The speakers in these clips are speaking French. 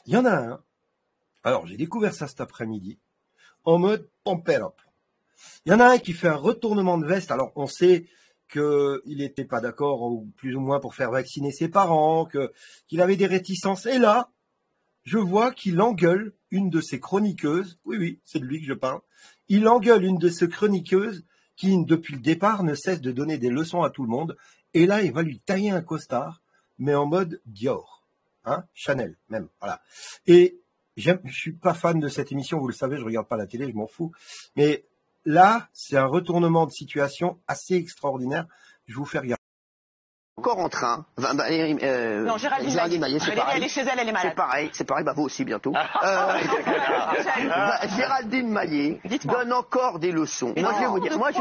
Il y en a un. Alors, j'ai découvert ça cet après-midi, en mode Pampelope. Il y en a un qui fait un retournement de veste. Alors, on sait qu'il n'était pas d'accord, ou plus ou moins, pour faire vacciner ses parents, qu'il avait des réticences. Et là, je vois qu'il engueule une de ses chroniqueuses. Oui, oui, c'est de lui que je parle. Il engueule une de ses chroniqueuses qui, depuis le départ, ne cesse de donner des leçons à tout le monde. Et là, il va lui tailler un costard, mais en mode Dior. Hein, Chanel, même. Voilà. Et je suis pas fan de cette émission, vous le savez, je regarde pas la télé, je m'en fous. Mais là, c'est un retournement de situation assez extraordinaire. Je vous fais regarder. Encore en train. Non, Géraldine Maillet, c'est pareil. Elle est chez elle, elle est malade. C'est pareil, bah vous aussi bientôt. Géraldine Maillet donne encore des leçons. Moi je vais vous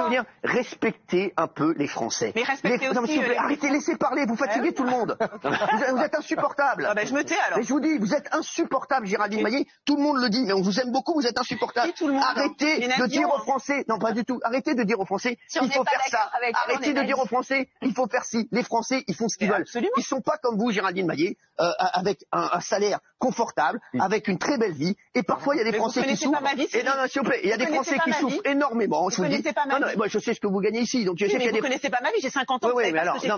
dire, respectez un peu les Français. Mais respectez aussi. S'il vous plaît, arrêtez, laissez parler, vous fatiguez tout le monde. Vous êtes insupportable. Ah ben je me tais alors. Mais je vous dis, vous êtes insupportable, Géraldine Maillet. Tout le monde le dit, mais on vous aime beaucoup, vous êtes insupportable. Arrêtez de dire aux Français, non pas du tout, arrêtez de dire aux Français, il faut faire ça. Arrêtez de dire aux Français, il faut faire ci. Les Français, ils font ce qu'ils veulent. Absolument. Ils sont pas comme vous, Géraldine Maillet, avec un salaire confortable, avec une très belle vie. Et parfois, il y a des Français qui souffrent. Et non, s'il vous plaît, il y a des Français qui souffrent énormément. Je vous dis. Non, non, moi, je sais ce que vous gagnez ici. Donc, je sais qu'il y a des. Vous connaissez pas ma vie, j'ai 50 ans. Oui, mais alors, arrêtez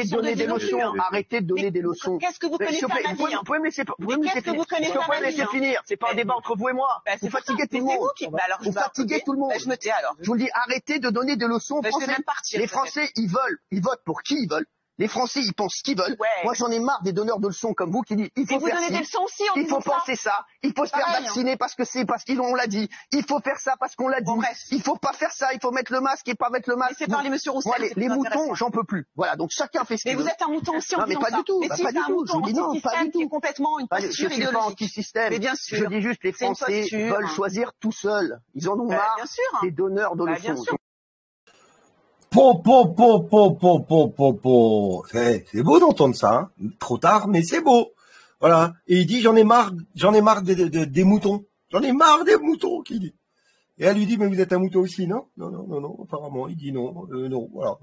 de donner des leçons. Arrêtez de donner des leçons. Qu'est-ce que vous connaissez pas ma vie? Vous pouvez me laisser finir. C'est pas un débat entre vous et moi. Vous fatiguez tout le monde. Vous fatiguez tout le monde. Je me tais alors. Je vous le dis, arrêtez de donner des leçons aux Français. Les Français, ils votent pour qui ils veulent. Les Français, ils pensent ce qu'ils veulent. Ouais. Moi, j'en ai marre des donneurs de leçons comme vous qui disent il faut faire ci, des leçons aussi en il faut disant penser ça, il faut se faire vacciner parce qu'on l'a dit, il faut faire ça parce qu'on l'a dit, Bon, bref. il faut pas faire ça, il faut mettre le masque et pas mettre le masque. Laissez parler Monsieur Roussel. Moi, les moutons, j'en peux plus. Voilà, donc chacun fait ce qu'il veut. Mais vous êtes un mouton aussi en Non, mais disant pas ça. du tout. Mais si, Pas c'est du un tout. mouton Je vous dis non, pas du qui est tout. complètement une Je posture suis pas idéologique. anti-système. Mais bien sûr. Je dis juste les C'est une Français posture. veulent choisir tout seuls. Ils en ont marre Bien sûr. des donneurs de Bien leçons. sûr. C'est beau d'entendre ça, hein. Trop tard, mais c'est beau. Voilà. Et il dit, j'en ai marre des moutons. J'en ai marre des moutons, qu'il dit. Et elle lui dit, mais vous êtes un mouton aussi, non? Non, apparemment. Il dit non, non, voilà.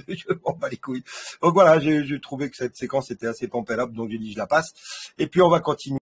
Je m'en bats les couilles. Donc voilà, j'ai trouvé que cette séquence était assez pampelable, donc j'ai dit, je la passe. Et puis on va continuer.